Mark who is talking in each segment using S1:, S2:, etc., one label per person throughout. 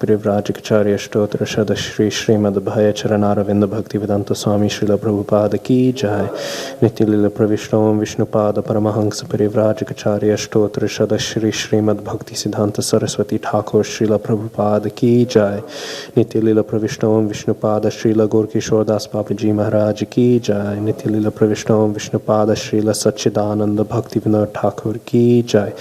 S1: Parivrajacharya Stotra Shada Shri Srimad Bhaya Charanaravinda Bhaktivedanta Swami Srila Prabhupada Ki Jai. Nitya Lila Pravishnavam Vishnupada Paramahansa Parivrajacharya Stotra Shada Shri Srimad Bhakti Siddhanta Saraswati Thakur Srila Prabhupada Ki Jai. Nitya Lila Pravishnavam Vishnupada Srila Gorkishore Das Papaji Maharaj Ki Jai. Nitya Lila Pravishnavam Vishnupada Srila Satchidananda Bhakti Vinod Thakur Ki Jai.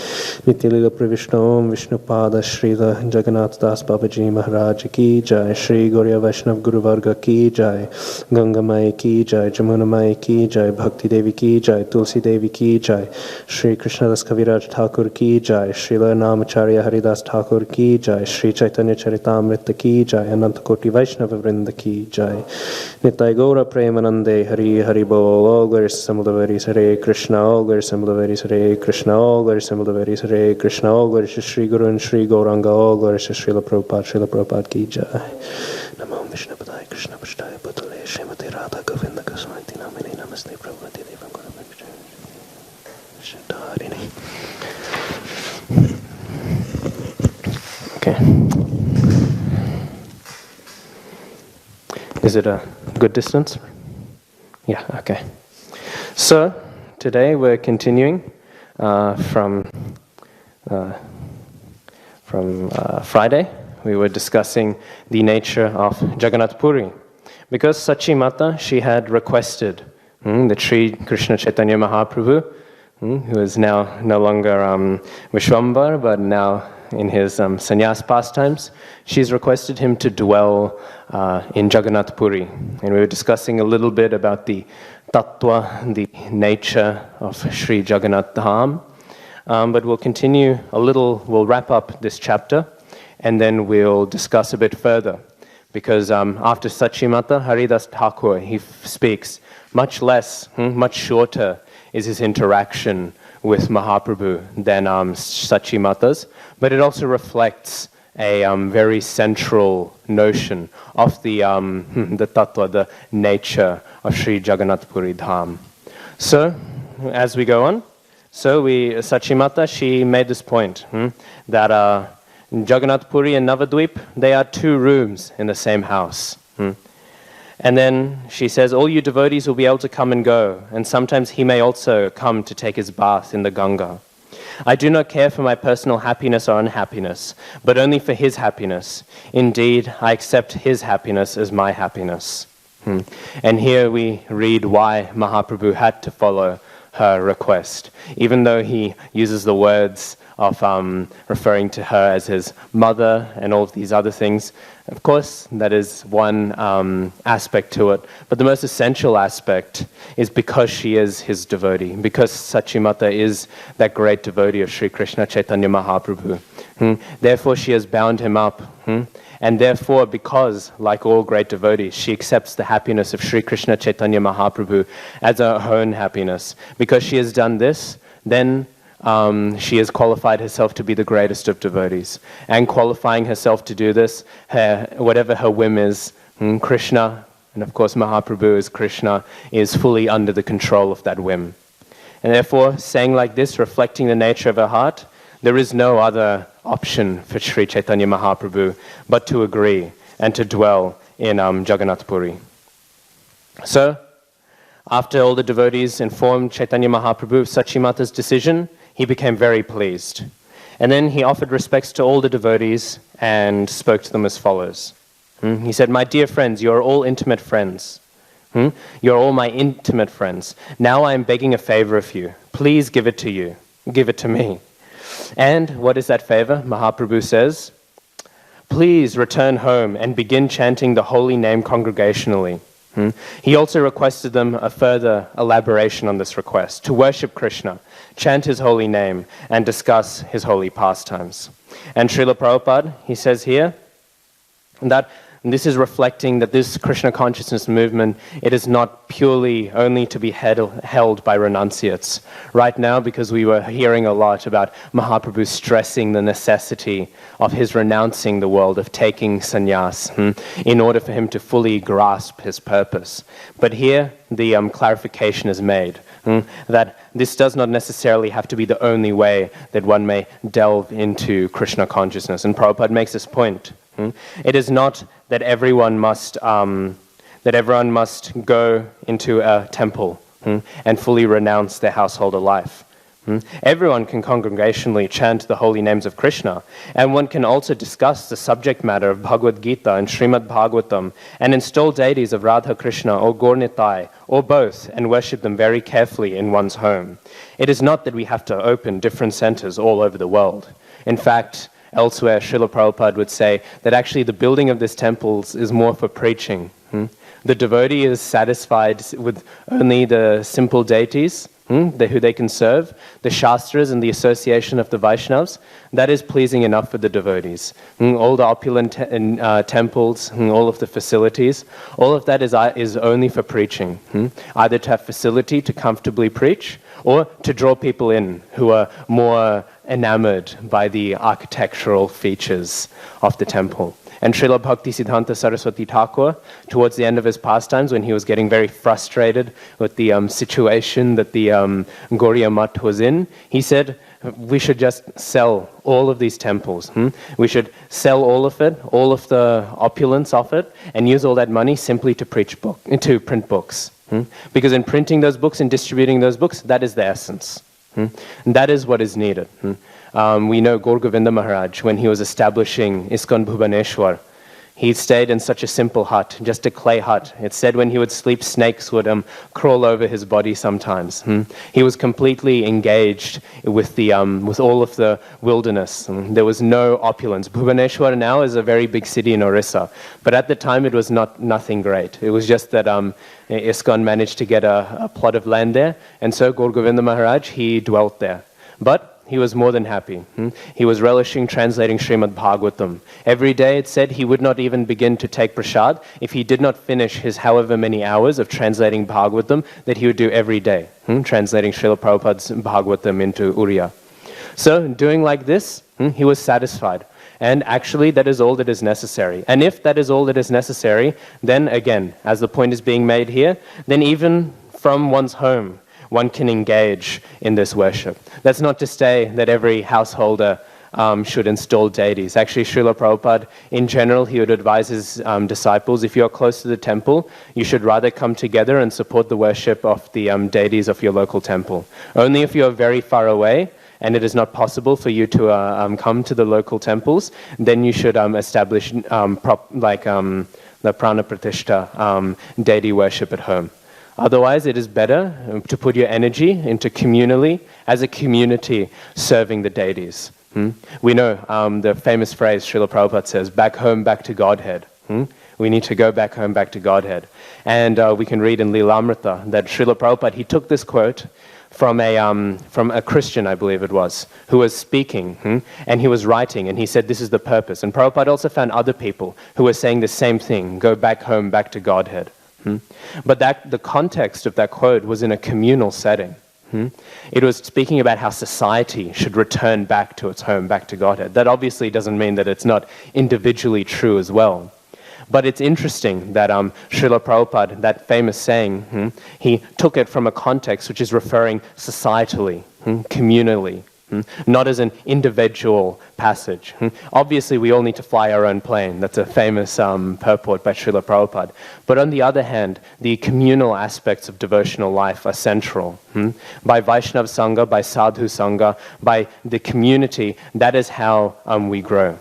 S1: Nitya Lila Pravishnavam Vishnupada Srila Jagannath Das Babaji Maharaj Ki Jai. Shri Gauriya Vaishnav Guru Varga Ki Jai. Ganga Mai Ki Jai. Jamuna Mai Ki Jai. Bhakti Devi Ki Jai. Tulsi Devi Ki Jai. Shri Krishna Das Kaviraj Thakur Ki Jai. Srila Namacharya Haridas Thakur Ki Jai. Shri Caitanya Caritamrita Ki Jai. Ananta Koti Vaishnava Vrinda Ki Jai. Nitai Gaura Premanande Hari Hari Bol. All glorious assembled devotees Hare Krishna. All glorious assembled devotees Hare Krishna. All glorious assembled devotees Hare Krishna. All glorious to Sri Guru and Sri Gauranga. All glorious to Srila Prabhupada Ki Jai. Namo Vishnu Padaya Krishna Pashtaya Bhutale Srimati Radha Govinda Goswami Namini Namaste Prabhupada Devam Guravacharini. Okay. Is it a good distance? Yeah, okay. So, today we're continuing from Friday. We were discussing the nature of Jagannath Puri. Because Sachi Mata, she had requested that Sri Krishna Chaitanya Mahaprabhu, who is now no longer Vishwambar, but now in his sannyas pastimes, she's requested him to dwell in Jagannath Puri. And we were discussing a little bit about the tattva, the nature of Sri Jagannath Dham. But we'll continue a little, we'll wrap up this chapter, and then we'll discuss a bit further. Because after Sachimata, Haridas Thakur, he speaks much less, much shorter is his interaction with Mahaprabhu than Sachimata's, but it also reflects a very central notion of the tattva, the nature of Sri Jagannath Puri Dham. So, as we go on, Sachimata, she made this point, that Jagannath Puri and Navadvip, they are two rooms in the same house. And then she says, all you devotees will be able to come and go, and sometimes he may also come to take his bath in the Ganga. I do not care for my personal happiness or unhappiness, but only for his happiness. Indeed, I accept his happiness as my happiness. And here we read why Mahaprabhu had to follow her request, even though he uses the words of referring to her as his mother and all of these other things. Of course, that is one aspect to it, but the most essential aspect is because she is his devotee, because Sachimata is that great devotee of Sri Krishna Chaitanya Mahaprabhu. Therefore, she has bound him up. And therefore, because, like all great devotees, she accepts the happiness of Sri Krishna Chaitanya Mahaprabhu as her own happiness. Because she has done this, then she has qualified herself to be the greatest of devotees. And qualifying herself to do this, whatever her whim is, Krishna, and of course Mahaprabhu is Krishna, is fully under the control of that whim. And therefore, saying like this, reflecting the nature of her heart, there is no other option for Sri Chaitanya Mahaprabhu but to agree and to dwell in Jagannath Puri. So, after all the devotees informed Chaitanya Mahaprabhu of Sachimata's decision, he became very pleased. And then he offered respects to all the devotees and spoke to them as follows. He said, my dear friends, you are all intimate friends. You are all my intimate friends. Now I am begging a favor of you. Please give it to you. Give it to me. And what is that favor? Mahaprabhu says, please return home and begin chanting the holy name congregationally. He also requested them a further elaboration on this request, to worship Krishna, chant his holy name, and discuss his holy pastimes. And Srila Prabhupada, he says here, that this is reflecting that this Krishna consciousness movement, it is not purely only to be held by renunciates. Right now, because we were hearing a lot about Mahaprabhu stressing the necessity of his renouncing the world, of taking sannyas, in order for him to fully grasp his purpose. But here, the clarification is made, that this does not necessarily have to be the only way that one may delve into Krishna consciousness. And Prabhupada makes this point, It is not that everyone must go into a temple and fully renounce their householder life. Everyone can congregationally chant the holy names of Krishna, and one can also discuss the subject matter of Bhagavad Gita and Srimad Bhagavatam and install deities of Radha Krishna or Gaur Nitai or both and worship them very carefully in one's home. It is not that we have to open different centers all over the world. In fact, elsewhere, Srila Prabhupada would say that actually the building of these temples is more for preaching. The devotee is satisfied with only the simple deities who they can serve, the Shastras and the association of the Vaishnavas. That is pleasing enough for the devotees. All the opulent temples, all of the facilities, all of that is only for preaching. Either to have facility to comfortably preach, or to draw people in who are more enamored by the architectural features of the temple. And Srila Bhakti Siddhanta Saraswati Thakur, towards the end of his pastimes, when he was getting very frustrated with the situation that the Gauriya Math was in, he said, we should just sell all of these temples. We should sell all of it, all of the opulence of it, and use all that money simply to print books. Because in printing those books and distributing those books, that is the essence. And that is what is needed. We know Gaur Govinda Maharaj, when he was establishing ISKCON Bhubaneswar, he stayed in such a simple hut, just a clay hut. It said when he would sleep, snakes would crawl over his body sometimes. He was completely engaged with all of the wilderness. There was no opulence. Bhubaneswar now is a very big city in Orissa, but at the time it was nothing great. It was just that ISKCON managed to get a plot of land there, and so Gaur Govinda Maharaj, he dwelt there. But he was more than happy. He was relishing translating Srimad Bhagavatam. Every day it said he would not even begin to take prasad if he did not finish his however many hours of translating Bhagavatam that he would do every day, translating Srila Prabhupada's Bhagavatam into Uriya. So doing like this, he was satisfied. And actually that is all that is necessary. And if that is all that is necessary, then again, as the point is being made here, then even from one's home, one can engage in this worship. That's not to say that every householder should install deities. Actually, Srila Prabhupada, in general, he would advise his disciples, if you are close to the temple, you should rather come together and support the worship of the deities of your local temple. Only if you are very far away, and it is not possible for you to come to the local temples, then you should establish the Prana Pratishtha deity worship at home. Otherwise, it is better to put your energy into communally, as a community, serving the deities. We know the famous phrase Srila Prabhupada says, back home, back to Godhead. We need to go back home, back to Godhead. And we can read in Lilamrita that Srila Prabhupada, he took this quote from a Christian, I believe it was, who was speaking, and he was writing, and he said, this is the purpose. And Prabhupada also found other people who were saying the same thing, go back home, back to Godhead. But the context of that quote was in a communal setting. It was speaking about how society should return back to its home, back to Godhead. That obviously doesn't mean that it's not individually true as well. But it's interesting that Srila Prabhupada, that famous saying, he took it from a context which is referring societally, communally, not as an individual passage. Obviously, we all need to fly our own plane. That's a famous purport by Srila Prabhupada. But on the other hand, the communal aspects of devotional life are central. By Vaishnav Sangha, by Sadhu Sangha, by the community, that is how we grow.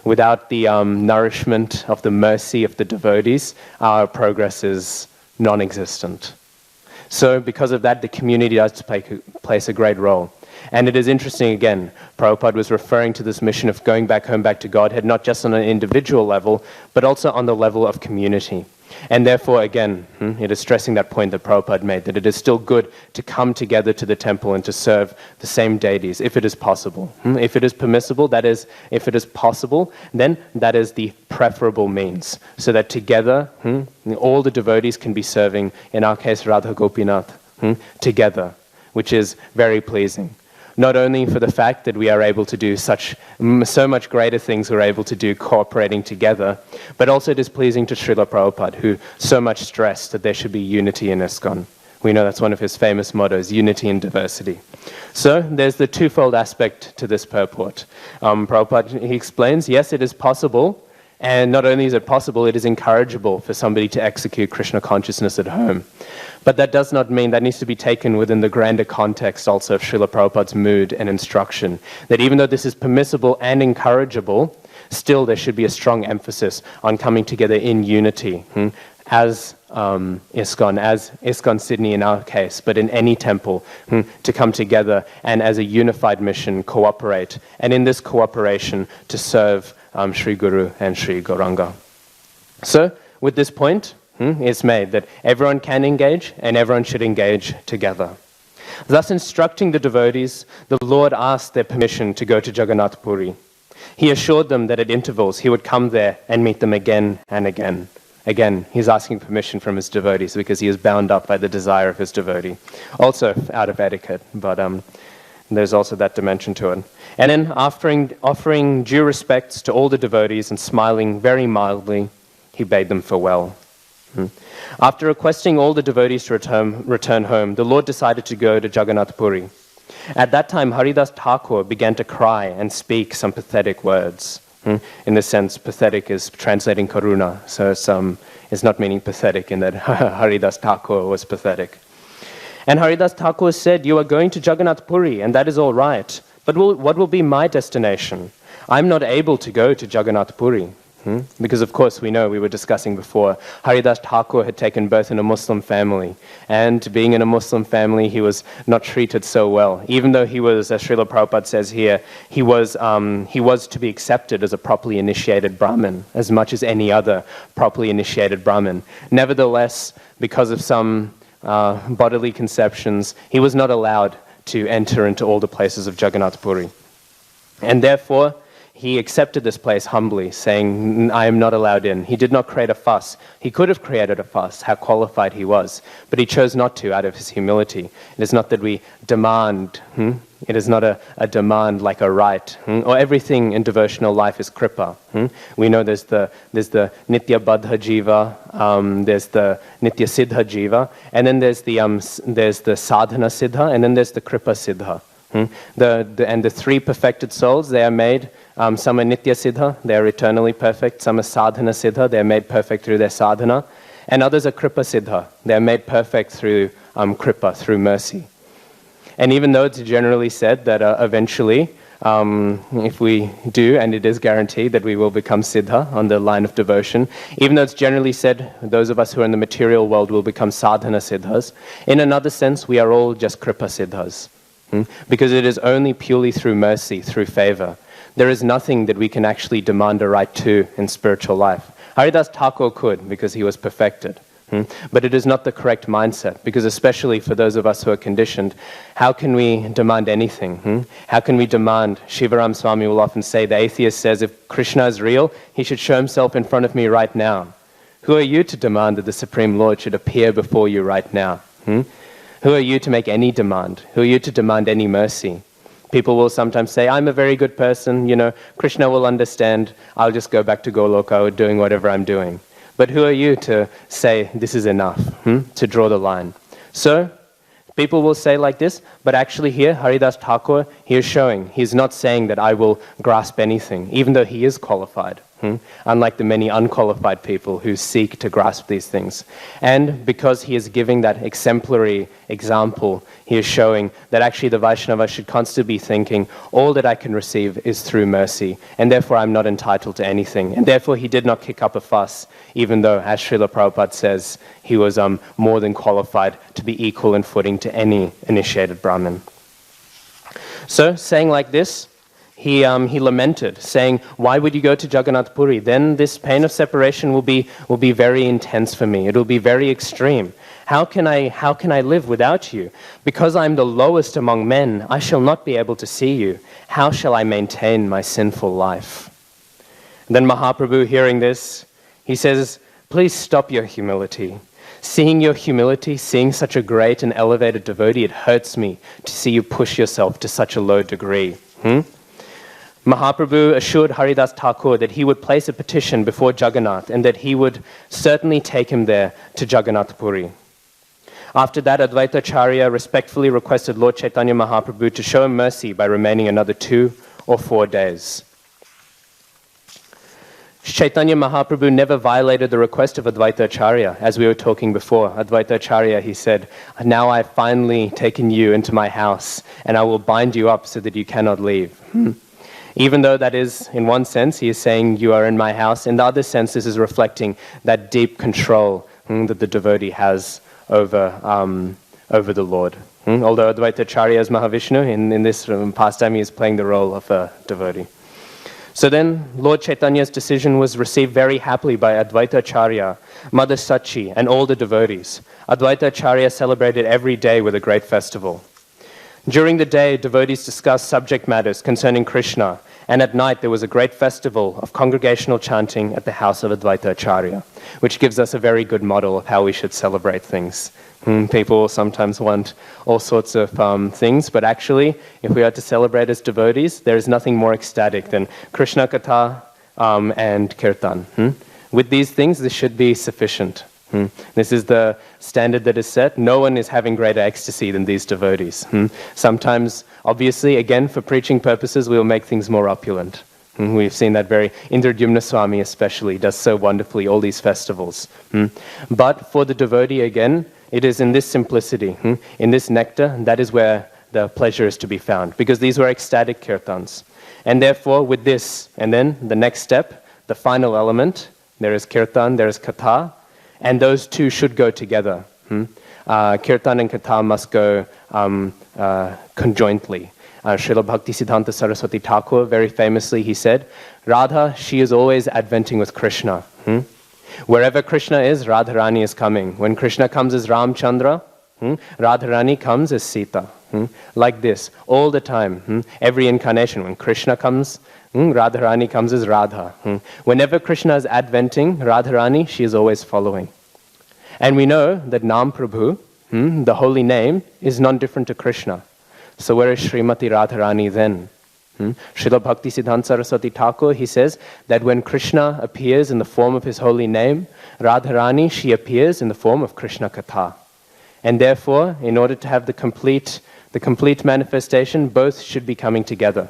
S1: Without the nourishment of the mercy of the devotees, our progress is non-existent. So because of that, the community does plays a great role. And it is interesting, again, Prabhupada was referring to this mission of going back home, back to Godhead, not just on an individual level, but also on the level of community. And therefore, again, it is stressing that point that Prabhupada made, that it is still good to come together to the temple and to serve the same deities, if it is possible. If it is permissible, that is, if it is possible, then that is the preferable means, so that together, all the devotees can be serving, in our case, Radha Gopinath, together, which is very pleasing. Not only for the fact that we are able to do so much greater things we're able to do cooperating together, but also it is pleasing to Srila Prabhupada, who so much stressed that there should be unity in ISKCON. We know that's one of his famous mottos, unity in diversity. So there's the twofold aspect to this purport. Prabhupada, he explains, yes, it is possible, And not only is it possible, it is encourageable for somebody to execute Krishna consciousness at home. But that does not mean that needs to be taken within the grander context also of Srila Prabhupada's mood and instruction. That even though this is permissible and encourageable, still there should be a strong emphasis on coming together in unity. As ISKCON Sydney in our case, but in any temple, to come together and as a unified mission cooperate, and in this cooperation to serve Sri Guru and Sri Gauranga. So, with this point, it's made that everyone can engage and everyone should engage together. Thus instructing the devotees, the Lord asked their permission to go to Jagannath Puri. He assured them that at intervals he would come there and meet them again and again. Again, he's asking permission from his devotees because he is bound up by the desire of his devotee. Also out of etiquette, but there's also that dimension to it. And then offering due respects to all the devotees and smiling very mildly, he bade them farewell. After requesting all the devotees to return home, the Lord decided to go to Jagannath Puri. At that time, Haridas Thakur began to cry and speak some pathetic words. In this sense, pathetic is translating karuna, so it's not meaning pathetic in that Haridas Thakur was pathetic. And Haridas Thakur said, "You are going to Jagannath Puri, and that is all right. But what will be my destination? I'm not able to go to Jagannath Puri." Because of course we know, we were discussing before, Haridas Thakur had taken birth in a Muslim family, and being in a Muslim family he was not treated so well. Even though he was, as Srila Prabhupada says here, he was to be accepted as a properly initiated Brahmin, as much as any other properly initiated Brahmin. Nevertheless, because of some bodily conceptions, he was not allowed to enter into all the places of Jagannath Puri. And therefore, he accepted this place humbly, saying, "I am not allowed in." He did not create a fuss. He could have created a fuss, how qualified he was, but he chose not to out of his humility. It is not that we demand, it is not a demand like a right, or everything in devotional life is kripa. We know there's the nitya baddha jiva, there's the nitya siddha jiva, and then there's the sadhana siddha, and then there's the kripa siddha. And the three perfected souls, they are made, some are nitya siddha, they are eternally perfect. Some are sadhana siddha, they are made perfect through their sadhana. And others are kripa siddha, they are made perfect through kripa, through mercy. And even though it's generally said that eventually, if we do, and it is guaranteed that we will become siddha on the line of devotion, even though it's generally said those of us who are in the material world will become sadhana siddhas, in another sense we are all just kripa siddhas. Because it is only purely through mercy, through favor. There is nothing that we can actually demand a right to in spiritual life. Haridas Thakur could, because he was perfected. But it is not the correct mindset, because especially for those of us who are conditioned, how can we demand anything? How can we demand? Shivaram Swami will often say, the atheist says, if Krishna is real, he should show himself in front of me right now. Who are you to demand that the Supreme Lord should appear before you right now? Who are you to make any demand? Who are you to demand any mercy? People will sometimes say, I'm a very good person, Krishna will understand, I'll just go back to Goloka doing whatever I'm doing. But who are you to say, this is enough, to draw the line? So, people will say like this, but actually here, Haridas Thakur, he is showing, he's not saying that I will grasp anything, even though he is qualified. Unlike the many unqualified people who seek to grasp these things. And because he is giving that exemplary example, he is showing that actually the Vaishnava should constantly be thinking, all that I can receive is through mercy, and therefore I'm not entitled to anything. And therefore he did not kick up a fuss, even though, as Srila Prabhupada says, he was more than qualified to be equal in footing to any initiated Brahmin. So, saying like this, he lamented, saying, why would you go to Jagannath Puri? Then this pain of separation will be very intense for me. It will be very extreme. How can I live without you? Because I am the lowest among men, I shall not be able to see you. How shall I maintain my sinful life? And then Mahaprabhu, hearing this, he says, please stop your humility. Seeing your humility, seeing such a great and elevated devotee, it hurts me to see you push yourself to such a low degree. Mahaprabhu assured Haridas Thakur that he would place a petition before Jagannath and that he would certainly take him there to Jagannath Puri. After that, Advaitacharya respectfully requested Lord Chaitanya Mahaprabhu to show him mercy by remaining another 2 or 4 days. Chaitanya Mahaprabhu never violated the request of Advaita Acharya. As we were talking before, Advaita Acharya, he said, now I've finally taken you into my house and I will bind you up so that you cannot leave. Even though that is, in one sense, he is saying you are in my house, in the other sense, this is reflecting that deep control that the devotee has over the Lord. Although Advaita Acharya is Mahavishnu, in this pastime he is playing the role of a devotee. So then, Lord Chaitanya's decision was received very happily by Advaita Acharya, Mother Sachi, and all the devotees. Advaita Acharya celebrated every day with a great festival. During the day, devotees discussed subject matters concerning Krishna, and at night there was a great festival of congregational chanting at the house of Advaita Acharya, which gives us a very good model of how we should celebrate things. People sometimes want all sorts of things, but actually, if we are to celebrate as devotees, there is nothing more ecstatic than Krishna Katha and Kirtan. With these things, this should be sufficient. This is the standard that is set. No one is having greater ecstasy than these devotees. Sometimes, obviously, again, for preaching purposes, we will make things more opulent. We've seen that Indradyumna Swami especially does so wonderfully all these festivals. But for the devotee, again, it is in this simplicity, in this nectar, that is where the pleasure is to be found, because these were ecstatic kirtans. And therefore, with this, and then the next step, the final element, there is kirtan, there is katha, and those two should go together. Kirtan and katha must go conjointly. Srila Bhaktisiddhanta Saraswati Thakur, very famously, he said, Radha, she is always adventing with Krishna. Wherever Krishna is, Radharani is coming. When Krishna comes as Ramchandra, Radharani comes as Sita. Like this, all the time, every incarnation. When Krishna comes, Radharani comes as Radha. Whenever Krishna is adventing, Radharani, she is always following. And we know that Nam Prabhu, the holy name, is non-different to Krishna. So where is Srimati Radharani then? Srila Bhaktisiddhanta Saraswati Thakur, he says that when Krishna appears in the form of his holy name, Radharani, she appears in the form of Krishna Katha. And therefore, in order to have the complete manifestation, both should be coming together.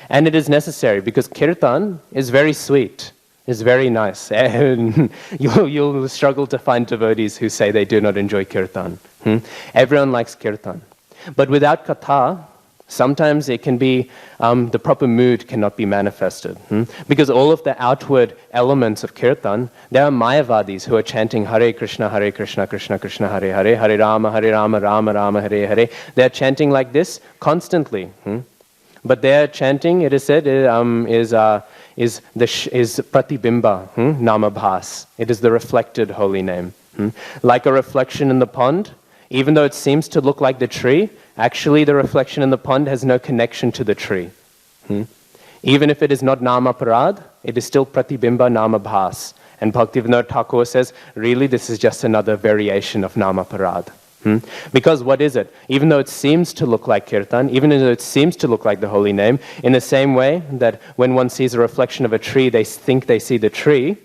S1: And it is necessary because kirtan is very sweet, is very nice. And you'll struggle to find devotees who say they do not enjoy kirtan. Everyone likes kirtan. But without katha, sometimes it can be, the proper mood cannot be manifested. Because all of the outward elements of kirtan, there are Mayavadis who are chanting Hare Krishna, Krishna Krishna, Hare Hare, Hare Rama, Rama Rama, Hare Hare. They are chanting like this constantly. But their chanting, it is said, is pratibimba, namabhas. It is the reflected holy name. Like a reflection in the pond, even though it seems to look like the tree, actually the reflection in the pond has no connection to the tree. Even if it is not namaparad, it is still pratibimba namabhas. And Bhaktivinoda Thakur says, really this is just another variation of namaparad. Because what is it? Even though it seems to look like kirtan, even though it seems to look like the holy name, in the same way that when one sees a reflection of a tree, they think they see the tree,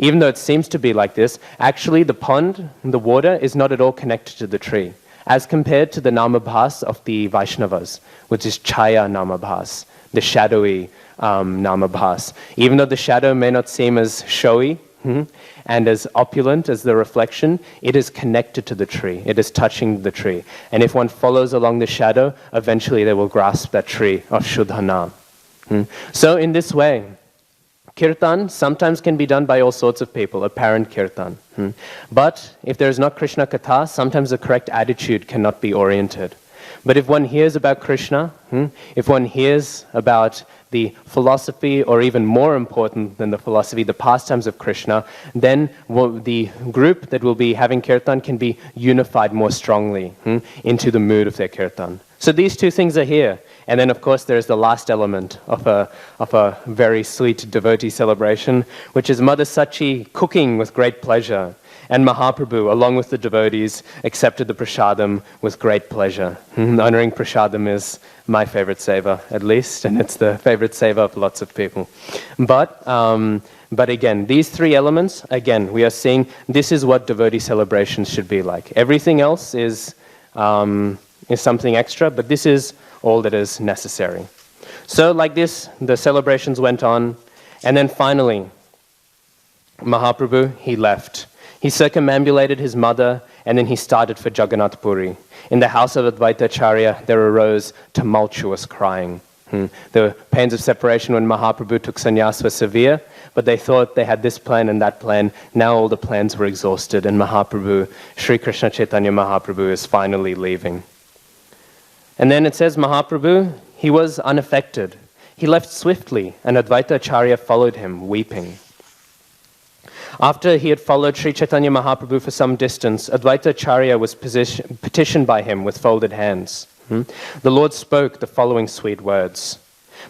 S1: even though it seems to be like this, actually the pond, the water, is not at all connected to the tree, as compared to the namabhas of the Vaishnavas, which is chaya namabhas, the shadowy namabhas. Even though the shadow may not seem as showy and as opulent as the reflection, it is connected to the tree. It is touching the tree. And if one follows along the shadow, eventually they will grasp that tree of Shuddha Nam. So in this way, kirtan sometimes can be done by all sorts of people, apparent kirtan. But if there is not Krishna Katha, sometimes the correct attitude cannot be oriented. But if one hears about Krishna, if one hears about the philosophy, or even more important than the philosophy, the pastimes of Krishna, then the group that will be having kirtan can be unified more strongly into the mood of their kirtan. So these two things are here. And then, of course, there is the last element of a very sweet devotee celebration, which is Mother Sachi cooking with great pleasure. And Mahaprabhu, along with the devotees, accepted the prasadam with great pleasure. Honoring prasadam is my favorite seva, at least, and it's the favorite seva of lots of people. But again, these three elements, again, we are seeing this is what devotee celebrations should be like. Everything else is something extra, but this is all that is necessary. So like this, the celebrations went on, And then finally, Mahaprabhu, he left. He circumambulated his mother, and then he started for Jagannath Puri. In the house of Advaita Acharya, there arose tumultuous crying. The pains of separation when Mahaprabhu took sannyas were severe, but they thought they had this plan and that plan. Now all the plans were exhausted, and Mahaprabhu, Sri Krishna Chaitanya Mahaprabhu, is finally leaving. And then it says Mahaprabhu, he was unaffected. He left swiftly, and Advaita Acharya followed him, weeping. After he had followed Sri Chaitanya Mahaprabhu for some distance, Advaita Acharya was petitioned by him with folded hands. The Lord spoke the following sweet words.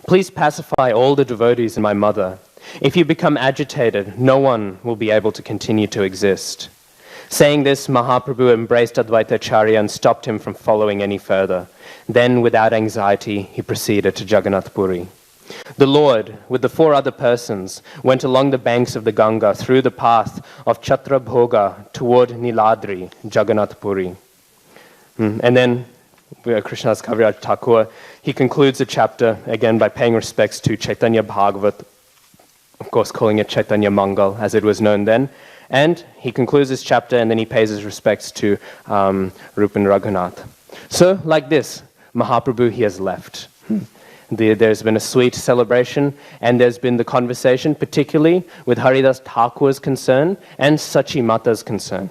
S1: Please pacify all the devotees and my mother. If you become agitated, no one will be able to continue to exist. Saying this, Mahaprabhu embraced Advaita Acharya and stopped him from following any further. Then, without anxiety, he proceeded to Jagannath Puri. The Lord, with the 4 other persons, went along the banks of the Ganga through the path of Chatrabhoga toward Niladri, Jagannath Puri. And then Krishnadas Kaviraj Thakur, he concludes the chapter again by paying respects to Chaitanya Bhagavat, of course calling it Chaitanya Mangal as it was known then. And he concludes this chapter and then he pays his respects to Rupan Raghunath. So like this, Mahaprabhu, he has left. There's been a sweet celebration, and there's been the conversation, particularly with Haridas Thakur's concern and Sachi Mata's concern.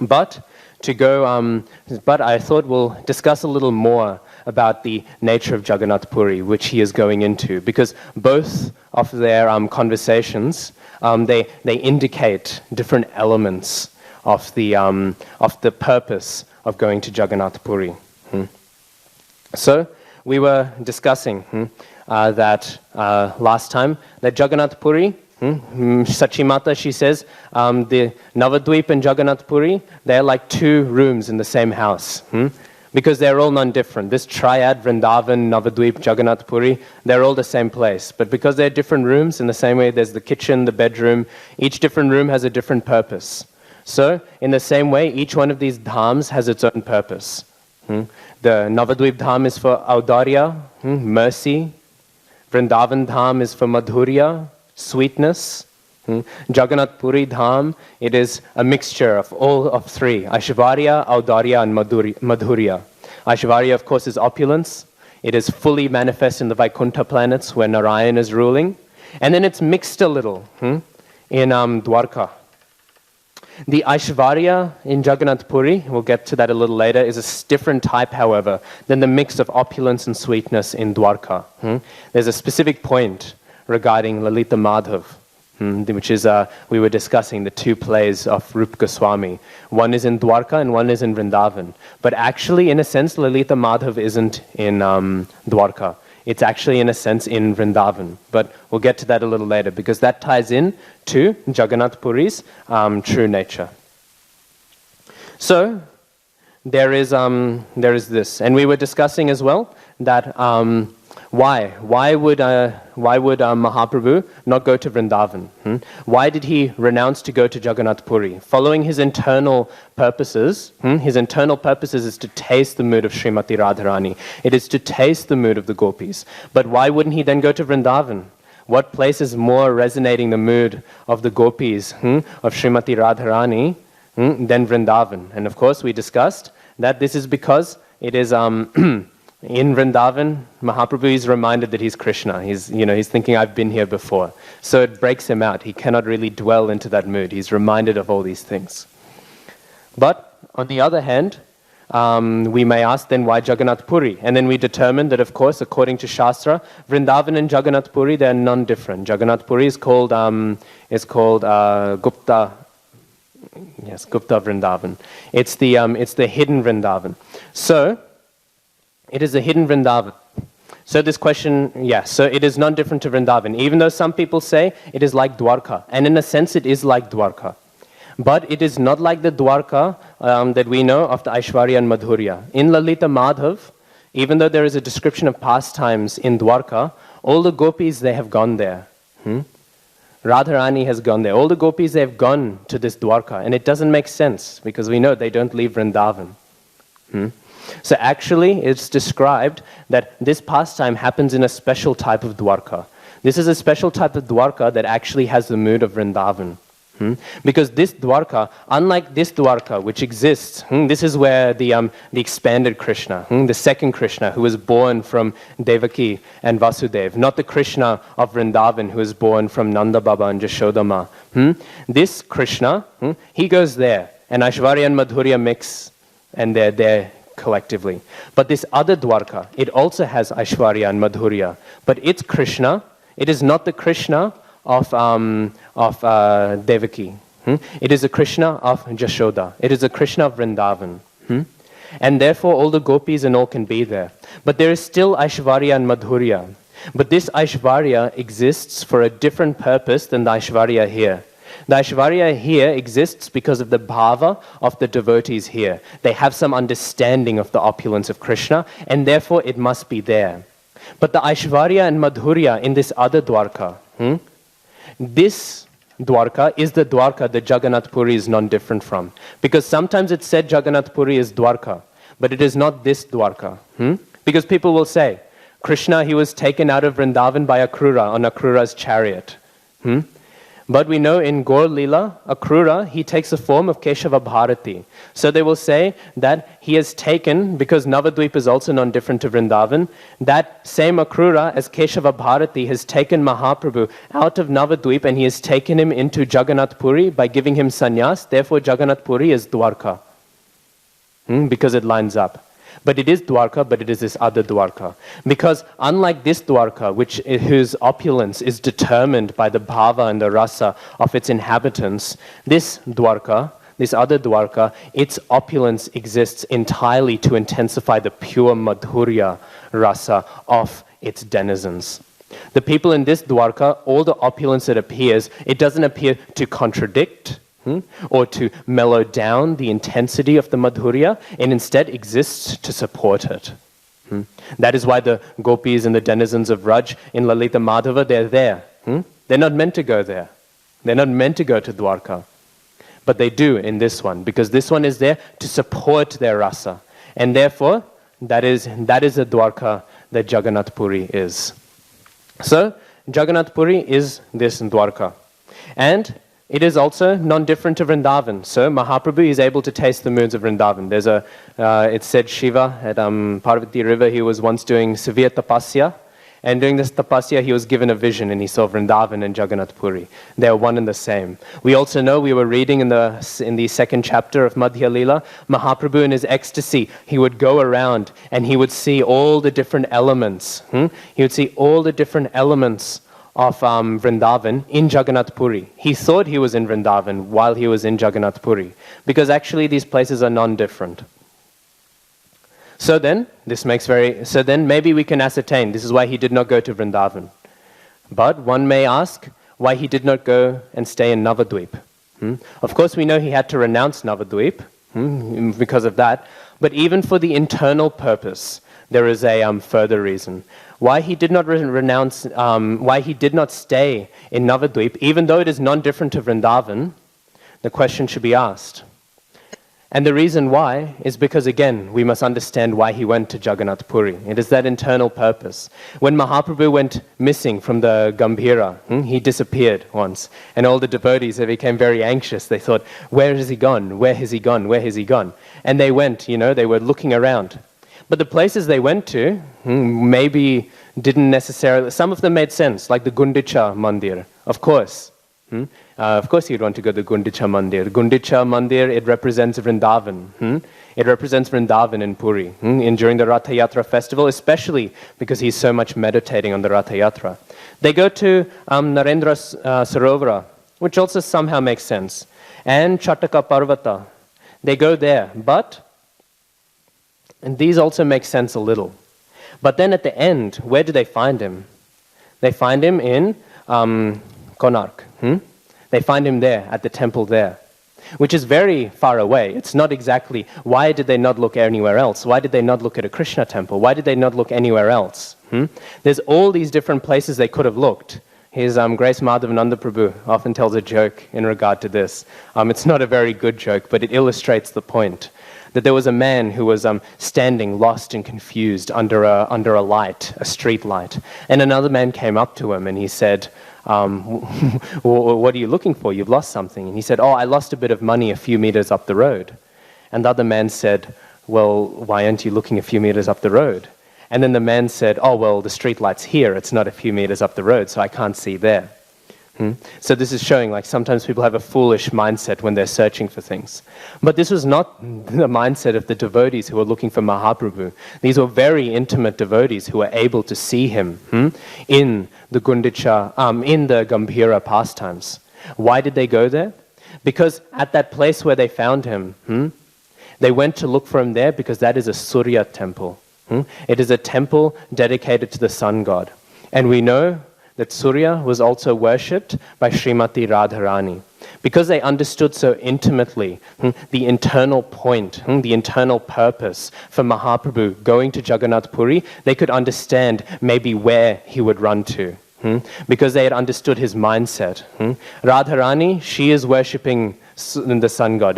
S1: But I thought we'll discuss a little more about the nature of Jagannath Puri, which he is going into, because both of their conversations they indicate different elements of the purpose of going to Jagannath Puri. So we were discussing that last time that Jagannath Puri, Sachimata, she says, the Navadvip and Jagannath Puri, they're like 2 rooms in the same house. Because they're all non-different. This triad, Vrindavan, Navadvip, Jagannath Puri, they're all the same place. But because they're different rooms, in the same way there's the kitchen, the bedroom, each different room has a different purpose. So, in the same way, each one of these dhams has its own purpose. The Navadvip dham is for Audarya, mercy. Vrindavan dham is for Madhurya, sweetness. Jagannath Puri dham, it is a mixture of all of 3, Aishvarya, Audarya and Madhurya. Aishvarya, of course, is opulence. It is fully manifest in the Vaikuntha planets where Narayan is ruling. And then it's mixed a little in Dwarka. The Aishvarya in Jagannath Puri, we'll get to that a little later, is a different type, however, than the mix of opulence and sweetness in Dwarka. There's a specific point regarding Lalita Madhav, which is, we were discussing the 2 plays of Rupa Goswami. One is in Dwarka and one is in Vrindavan. But actually, in a sense, Lalita Madhav isn't in Dwarka. It's actually, in a sense, in Vrindavan. But we'll get to that a little later, because that ties in to Jagannath Puri's true nature. So, there is this. And we were discussing as well that why would Mahaprabhu not go to Vrindavan? Why did he renounce to go to Jagannath Puri? Following his internal purposes, his internal purposes is to taste the mood of Srimati Radharani. It is to taste the mood of the gopis. But why wouldn't he then go to Vrindavan? What place is more resonating the mood of the gopis, of Srimati Radharani, than Vrindavan? And of course we discussed that this is because it is in Vrindavan, Mahaprabhu is reminded that he's Krishna. He's thinking, I've been here before. So it breaks him out. He cannot really dwell into that mood. He's reminded of all these things. But on the other hand, we may ask then why Jagannath Puri? And then we determined that, of course, according to Shastra, Vrindavan and Jagannath Puri, they're non-different. Jagannath Puri is called Gupta. Yes, Gupta Vrindavan. It's the hidden Vrindavan. So it is a hidden Vrindavan. So this question, so it is not different to Vrindavan, even though some people say it is like Dwarka. And in a sense, it is like Dwarka. But it is not like the Dwarka that we know of the Aishwarya and Madhurya. In Lalita Madhav, even though there is a description of pastimes in Dwarka, all the gopis, they have gone there. Radharani has gone there. All the gopis, they have gone to this Dwarka. And it doesn't make sense, because we know they don't leave Vrindavan. So actually, it's described that this pastime happens in a special type of Dwarka. This is a special type of Dwarka that actually has the mood of Vrindavan. Because this Dwarka, unlike this Dwarka which exists, this is where the expanded Krishna, the second Krishna who was born from Devaki and Vasudev, not the Krishna of Vrindavan who was born from Nanda Baba and Jashodama. This Krishna, he goes there, and Aishwarya and Madhurya mix, and they're there collectively. But this other Dwarka, it also has Aishwarya and Madhurya, but its Krishna, it is not the Krishna of Devaki. It is a Krishna of Jashoda. It is a Krishna of Vrindavan. And therefore all the gopis and all can be there. But there is still Aishwarya and Madhurya. But this Aishwarya exists for a different purpose than the Aishwarya here. The Aishwarya here exists because of the bhava of the devotees here. They have some understanding of the opulence of Krishna, and therefore it must be there. But the Aishwarya and Madhurya in this other Dwarka, this Dwarka is the Dwarka that Jagannath Puri is non-different from. Because sometimes it's said Jagannath Puri is Dwarka, but it is not this Dwarka. Because people will say, Krishna, he was taken out of Vrindavan by Akrura on Akrura's chariot. But we know in Gaur Lila, Akrura, he takes the form of Keshava Bharati. So they will say that he has taken, because Navadvip is also non-different to Vrindavan, that same Akrura as Keshava Bharati has taken Mahaprabhu out of Navadvip and he has taken him into Jagannath Puri by giving him sannyas. Therefore Jagannath Puri is Dwarka. Because it lines up. But it is Dwarka, but it is this other Dwarka. Because unlike this Dwarka, whose opulence is determined by the bhava and the rasa of its inhabitants, this Dwarka, this other Dwarka, its opulence exists entirely to intensify the pure Madhurya rasa of its denizens. The people in this Dwarka, all the opulence that appears, it doesn't appear to contradict or to mellow down the intensity of the Madhurya, and instead exists to support it. That is why the gopis and the denizens of Raj in Lalita Madhava, they're there. They're not meant to go there. They're not meant to go to Dwarka. But they do in this one, because this one is there to support their rasa. And therefore, that is the Dwarka that Jagannath Puri is. So, Jagannath Puri is this Dwarka. And it is also non-different to Vrindavan. So Mahaprabhu is able to taste the moods of Vrindavan. It said Shiva at Parvati river, he was once doing severe tapasya. And during this tapasya, he was given a vision and he saw Vrindavan and Jagannath Puri. They are one and the same. We also know, we were reading in the second chapter of Madhya Lila, Mahaprabhu in his ecstasy, he would go around and he would see all the different elements. He would see all the different elements of Vrindavan in Jagannath Puri. He thought he was in Vrindavan while he was in Jagannath Puri, because actually these places are non-different. So then maybe we can ascertain this is why he did not go to Vrindavan. But one may ask why he did not go and stay in Navadvip. Of course we know he had to renounce Navadvip because of that, but even for the internal purpose, there is a further reason. Why he did not why he did not stay in Navadvip, even though it is non-different to Vrindavan, the question should be asked. And the reason why is because, again, we must understand why he went to Jagannath Puri. It is that internal purpose. When Mahaprabhu went missing from the Gambhira, he disappeared once, and all the devotees, they became very anxious. They thought, where has he gone? Where has he gone? Where has he gone? And they went, they were looking around. But the places they went to maybe didn't necessarily, some of them made sense, like the Gundicha Mandir, of course. Of course you'd want to go to Gundicha Mandir. Gundicha Mandir, it represents Vrindavan. It represents Vrindavan in Puri. During the Ratha Yatra festival, especially because he's so much meditating on the Ratha Yatra. They go to Narendra Sarovara, which also somehow makes sense. And Chataka Parvata. They go there, and these also make sense a little. But then at the end, where do they find him? They find him in Konark. They find him there, at the temple there, which is very far away. It's not exactly, why did they not look anywhere else? Why did they not look at a Krishna temple? Why did they not look anywhere else? There's all these different places they could have looked. His Grace Madhavananda Prabhu often tells a joke in regard to this. It's not a very good joke, but it illustrates the point. that there was a man who was standing lost and confused under a light, a street light. And another man came up to him and he said, what are you looking for? You've lost something. And he said, oh, I lost a bit of money a few meters up the road. And the other man said, well, why aren't you looking a few meters up the road? And then the man said, oh, well, the street light's here. It's not a few meters up the road, so I can't see there. So this is showing like sometimes people have a foolish mindset when they're searching for things. But this was not the mindset of the devotees who were looking for Mahaprabhu. These were very intimate devotees who were able to see him in the Gundicha, in the Gambhira pastimes. Why did they go there? Because at that place where they found him, they went to look for him there because that is a Surya temple. It is a temple dedicated to the sun god. And we know that Surya was also worshipped by Srimati Radharani. Because they understood so intimately the internal point, the internal purpose for Mahaprabhu going to Jagannath Puri, they could understand maybe where he would run to. Because they had understood his mindset. Radharani, she is worshipping the sun god.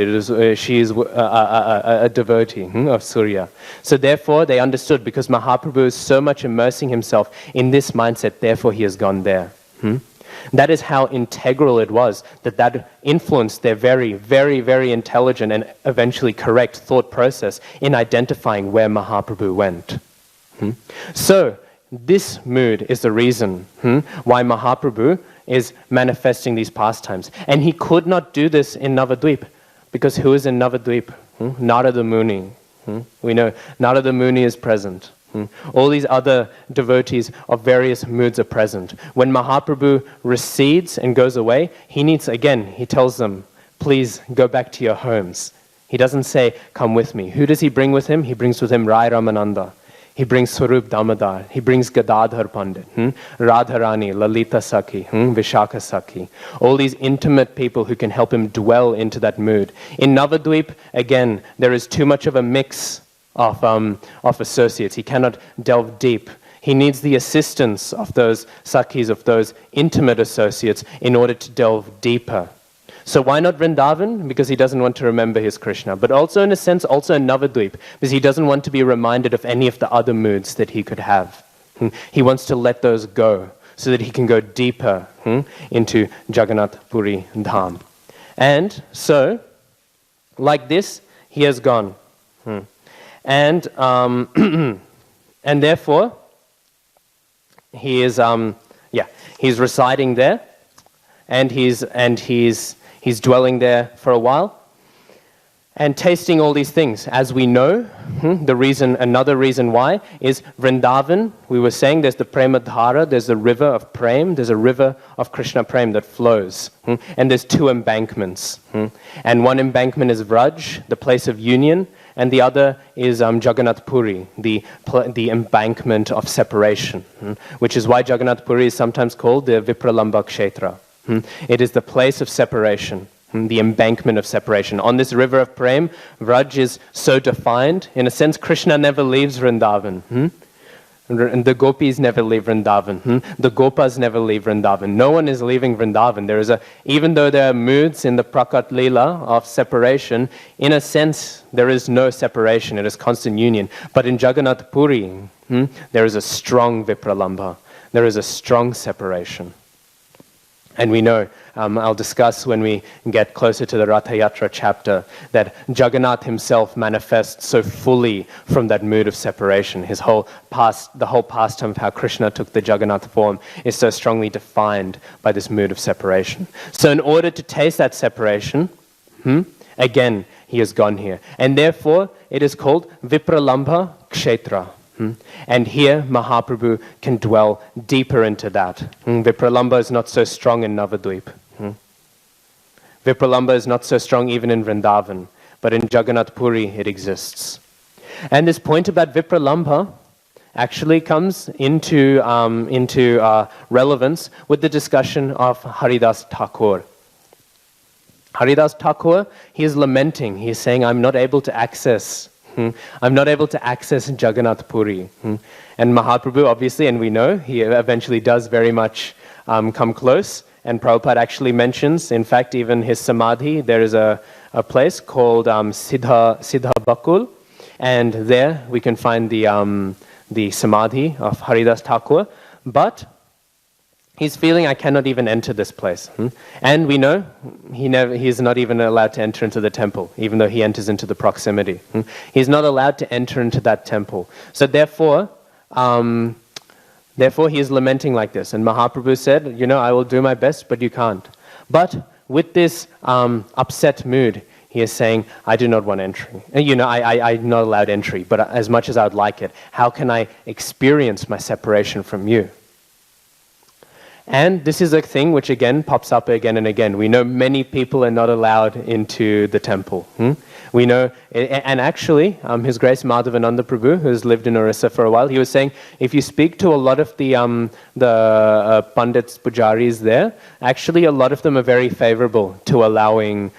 S1: She is a devotee of Surya. So therefore they understood, because Mahaprabhu is so much immersing himself in this mindset, therefore he has gone there. That is how integral it was, that influenced their very, very, very intelligent and eventually correct thought process in identifying where Mahaprabhu went. So this mood is the reason why Mahaprabhu is manifesting these pastimes. And he could not do this in Navadvip, because who is in Navadvip? Narada Muni. We know Narada Muni is present. All these other devotees of various moods are present. When Mahaprabhu recedes and goes away, he needs, again, he tells them, please go back to your homes. He doesn't say, come with me. Who does he bring with him? He brings with him Rai Ramananda. He brings Swarup Damodar. He brings Gadadhar Pandit, Radharani, Lalita Sakhi, Vishakha Sakhi. All these intimate people who can help him dwell into that mood. In Navadvip, again, there is too much of a mix of associates. He cannot delve deep. He needs the assistance of those Sakhis, of those intimate associates, in order to delve deeper. So why not Vrindavan? Because he doesn't want to remember his Krishna. But also, in a sense, also in Navadvip, because he doesn't want to be reminded of any of the other moods that he could have. He wants to let those go, so that he can go deeper into Jagannath Puri Dham. And so, like this, he has gone. And and therefore, he is he's residing there, and he's dwelling there for a while, and tasting all these things. As we know, another reason why is Vrindavan. We were saying there's the Prema Dhara, there's the river of Prem, there's a river of Krishna Prem that flows, and there's two embankments. And one embankment is Vraj, the place of union, and the other is Jagannath Puri, the embankment of separation, which is why Jagannath Puri is sometimes called the Vipralamba Kshetra. It is the place of separation, the embankment of separation. On this river of Prem, Vraj is so defined. In a sense, Krishna never leaves Vrindavan. And the gopis never leave Vrindavan. The gopas never leave Vrindavan. No one is leaving Vrindavan. Even though there are moods in the Prakat Lila of separation, in a sense, there is no separation. It is constant union. But in Jagannath Puri, there is a strong Vipralamba. There is a strong separation. And we know, I'll discuss when we get closer to the Ratha Yatra chapter, that Jagannath himself manifests so fully from that mood of separation. The whole pastime of how Krishna took the Jagannath form is so strongly defined by this mood of separation. So in order to taste that separation, again, he has gone here. And therefore, it is called Vipralamba Kshetra. And here, Mahaprabhu can dwell deeper into that. Vipralamba is not so strong in Navadvip. Vipralamba is not so strong even in Vrindavan, but in Jagannath Puri it exists. And this point about Vipralamba actually comes into relevance with the discussion of Haridas Thakur. Haridas Thakur, he is lamenting. He is saying, I'm not able to access Jagannath Puri. And Mahaprabhu, obviously, and we know, he eventually does very much come close and Prabhupada actually mentions, in fact, even his samadhi, there is a place called Siddha Bakul, and there we can find the samadhi of Haridas Thakur, but he's feeling, I cannot even enter this place. And we know he's not even allowed to enter into the temple, even though he enters into the proximity. He's not allowed to enter into that temple. So therefore he is lamenting like this. And Mahaprabhu said, I will do my best, but you can't. But with this upset mood, he is saying, I do not want entry. I'm not allowed entry, but as much as I would like it, how can I experience my separation from you? And this is a thing which again pops up again and again. We know many people are not allowed into the temple. We know, and actually, His Grace Madhavananda Prabhu, who has lived in Orissa for a while, he was saying, if you speak to a lot of the Pandits, Pujaris there, actually a lot of them are very favorable to allowing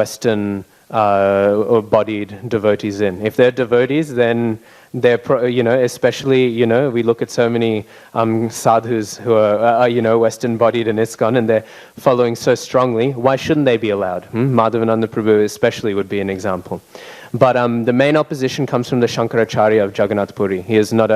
S1: Western bodied devotees in. If they're devotees, then they're, especially, we look at so many sadhus who are, Western-bodied in ISKCON, and they're following so strongly. Why shouldn't they be allowed? Madhavananda Prabhu especially would be an example. But the main opposition comes from the Shankaracharya of Jagannath Puri. He is not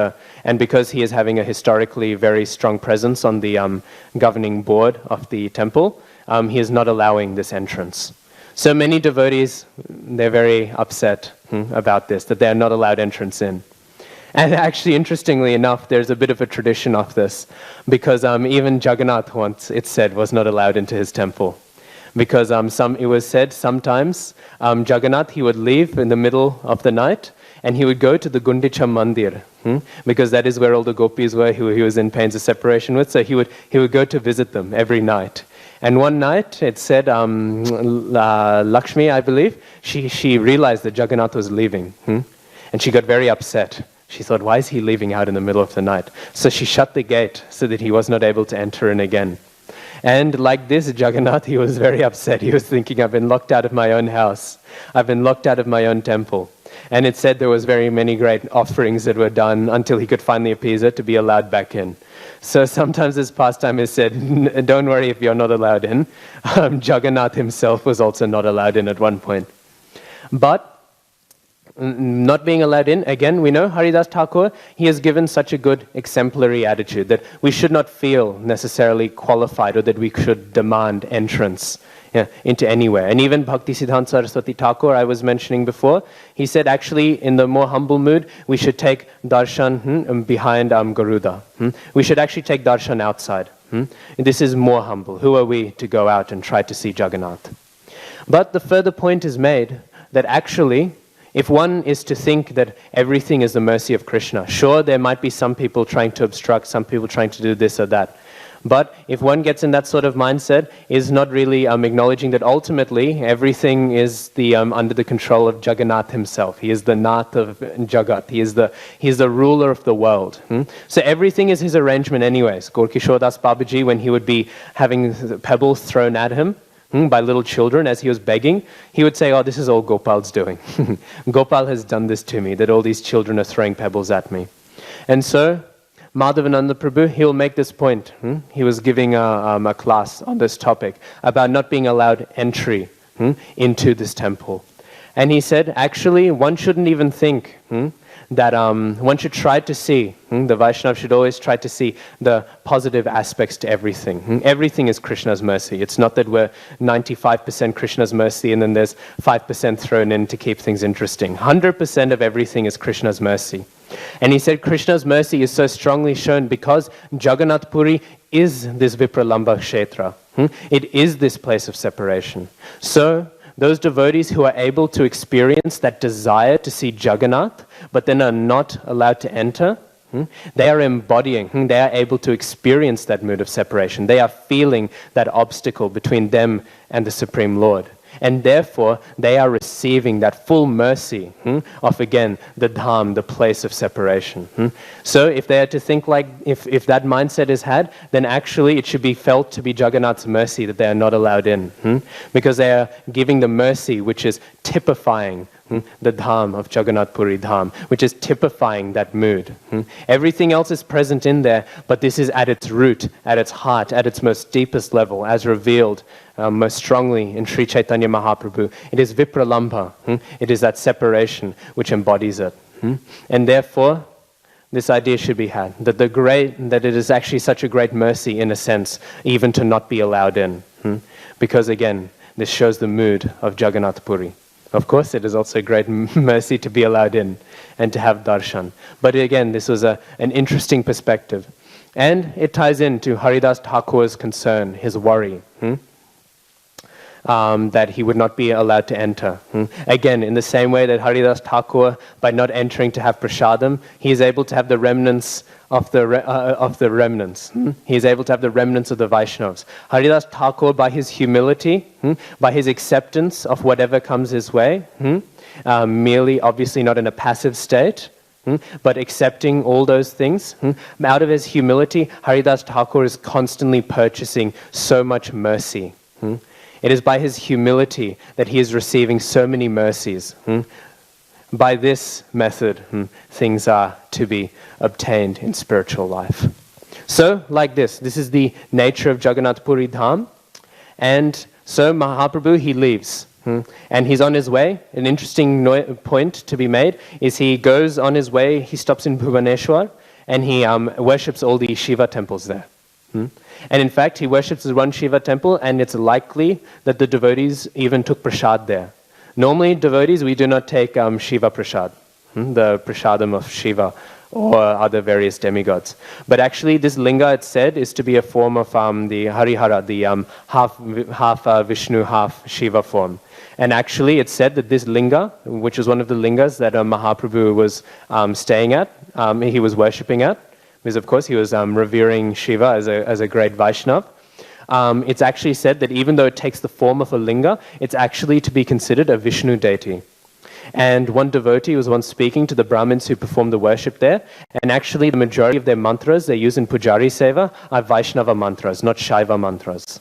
S1: and because he is having a historically very strong presence on the governing board of the temple, he is not allowing this entrance. So many devotees, they're very upset about this, that they're not allowed entrance in. And actually, interestingly enough, there's a bit of a tradition of this, because even Jagannath once, it's said, was not allowed into his temple. Because it was said sometimes Jagannath, he would leave in the middle of the night, and he would go to the Gundicha Mandir, because that is where all the gopis were, who he was in pains of separation with, so he would go to visit them every night. And one night, it said, Lakshmi, I believe, she realized that Jagannath was leaving. And she got very upset. She thought, why is he leaving out in the middle of the night? So she shut the gate so that he was not able to enter in again. And like this, Jagannath, he was very upset. He was thinking, I've been locked out of my own house. I've been locked out of my own temple. And it said there was very many great offerings that were done until he could finally appease her to be allowed back in. So sometimes this pastime is said, don't worry if you're not allowed in. Jagannath himself was also not allowed in at one point. But not being allowed in, again, we know Haridas Thakur, he has given such a good exemplary attitude that we should not feel necessarily qualified or that we should demand entrance into anywhere. And even Bhakti Siddhanta Saraswati Thakur, I was mentioning before, he said actually in the more humble mood, we should take darshan behind Garuda. We should actually take darshan outside. This is more humble. Who are we to go out and try to see Jagannath? But the further point is made that actually, if one is to think that everything is the mercy of Krishna, sure, there might be some people trying to obstruct, some people trying to do this or that. But if one gets in that sort of mindset, is not really acknowledging that ultimately everything is under the control of Jagannath himself. He is the Nath of Jagat. He is the ruler of the world. So everything is his arrangement anyways. Gaur Kishore Das Babaji, when he would be having pebbles thrown at him by little children as he was begging, he would say, oh, this is all Gopal's doing. Gopal has done this to me, that all these children are throwing pebbles at me. And so Madhavananda Prabhu, he'll make this point. He was giving a class on this topic about not being allowed entry into this temple. And he said, actually, one shouldn't even think that one should try to see, the Vaishnava should always try to see the positive aspects to everything. Everything is Krishna's mercy. It's not that we're 95% Krishna's mercy and then there's 5% thrown in to keep things interesting. 100% of everything is Krishna's mercy. And he said Krishna's mercy is so strongly shown because Jagannath Puri is this Vipralamba Kshetra. It is this place of separation. So those devotees who are able to experience that desire to see Jagannath, but then are not allowed to enter, they are embodying, they are able to experience that mood of separation. They are feeling that obstacle between them and the Supreme Lord. And therefore, they are receiving that full mercy of, again, the dham, the place of separation. So if they are to think like, if that mindset is had, then actually it should be felt to be Jagannath's mercy that they are not allowed in. Because they are giving the mercy which is typifying the dham of Jagannath Puri Dham, which is typifying that mood. Everything else is present in there, but this is at its root, at its heart, at its most deepest level, as revealed most strongly in Sri Chaitanya Mahaprabhu. It is Vipralambha. It is that separation which embodies it. And therefore, this idea should be had, that it is actually such a great mercy, in a sense, even to not be allowed in. Because again, this shows the mood of Jagannath Puri. Of course, it is also a great mercy to be allowed in and to have darshan. But again, this was an interesting perspective. And it ties into Haridas Thakur's concern, his worry, that he would not be allowed to enter. Again, in the same way that Haridas Thakur, by not entering to have prasadam, he is able to have the remnants of the remnants. He is able to have the remnants of the Vaishnavas. Haridas Thakur, by his humility, by his acceptance of whatever comes his way, merely, obviously not in a passive state, but accepting all those things, out of his humility, Haridas Thakur is constantly purchasing so much mercy. It is by his humility that he is receiving so many mercies. By this method, things are to be obtained in spiritual life. So, like this is the nature of Jagannath Puri Dham. And so Mahaprabhu, he leaves. And he's on his way. An interesting point to be made is he goes on his way, he stops in Bhubaneswar, and he worships all the Shiva temples there. And in fact, he worships the one Shiva temple, and it's likely that the devotees even took prasad there. Normally, devotees, we do not take Shiva prasad, the prasadam of Shiva or other various demigods. But actually, this linga, it's said, is to be a form of the Harihara, the half Vishnu, half Shiva form. And actually, it's said that this linga, which is one of the lingas that Mahaprabhu was staying at, he was worshipping at, because of course he was revering Shiva as a great Vaishnava. It's actually said that even though it takes the form of a linga, it's actually to be considered a Vishnu deity. And one devotee was once speaking to the Brahmins who perform the worship there, and actually the majority of their mantras they use in Pujari Seva are Vaishnava mantras, not Shaiva mantras.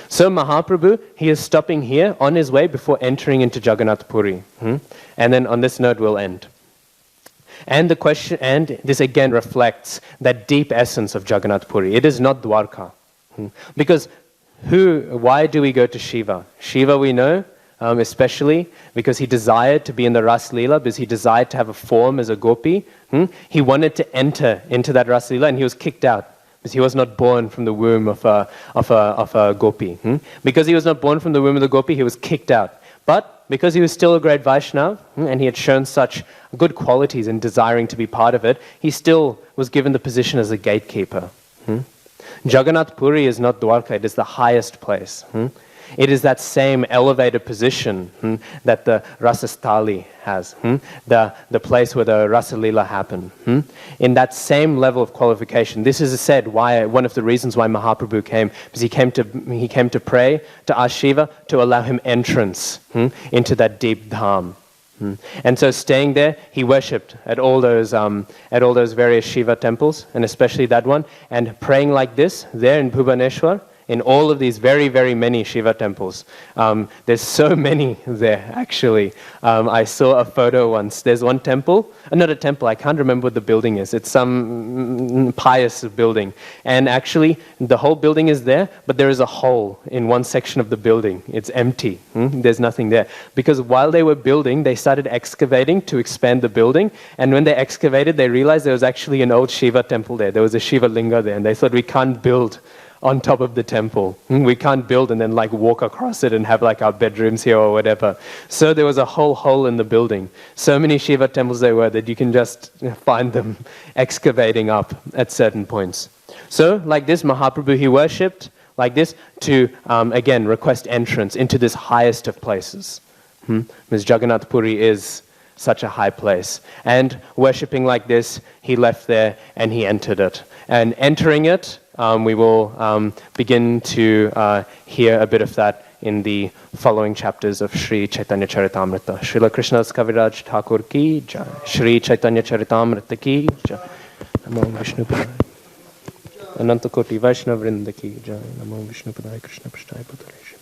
S1: So Mahaprabhu, he is stopping here on his way before entering into Jagannath Puri. And then on this note we'll end. And the question, and this again reflects that deep essence of Jagannath Puri. It is not Dwarka. Because why do we go to Shiva? Shiva we know, especially because he desired to be in the Ras Lila, because he desired to have a form as a gopi. He wanted to enter into that Ras Lila, and he was kicked out because he was not born from the womb of a gopi. Because he was not born from the womb of the gopi, he was kicked out. But because he was still a great Vaishnava, and he had shown such good qualities in desiring to be part of it, he still was given the position as a gatekeeper. Jagannath Puri is not Dwarka, it is the highest place. It is that same elevated position that the Rasasthali has, the place where the Rasa Lila happened. In that same level of qualification, this is said why one of the reasons why Mahaprabhu came, because he came to pray to ask Shiva to allow him entrance into that deep dham. And so staying there, he worshipped at all those various Shiva temples, and especially that one, and praying like this there in Bhubaneswar, in all of these very, very many Shiva temples. There's so many there, actually. I saw a photo once. There's one temple, not a temple, I can't remember what the building is. It's some pious building. And actually, the whole building is there, but there is a hole in one section of the building. It's empty. There's nothing there. Because while they were building, they started excavating to expand the building. And when they excavated, they realized there was actually an old Shiva temple there. There was a Shiva linga there. And they thought, we can't build on top of the temple. We can't build and then walk across it and have our bedrooms here or whatever. So there was a whole hole in the building. So many Shiva temples there were that you can just find them excavating up at certain points. So like this, Mahaprabhu, he worshipped like this to, again, request entrance into this highest of places. Because Jagannath Puri is such a high place. And worshipping like this, he left there and he entered it. And entering it, we will begin to hear a bit of that in the following chapters of Sri Caitanya Caritamrita. Srila Krishnadas Kaviraj Thakur ki jai. Sri Caitanya Caritamrita ki jai. Namo Vishnu Padaya. Ananta Koti Vaishnava Vrinda ki jai. Namo Vishnu Padaya Krishna Prasthaya Putaresh.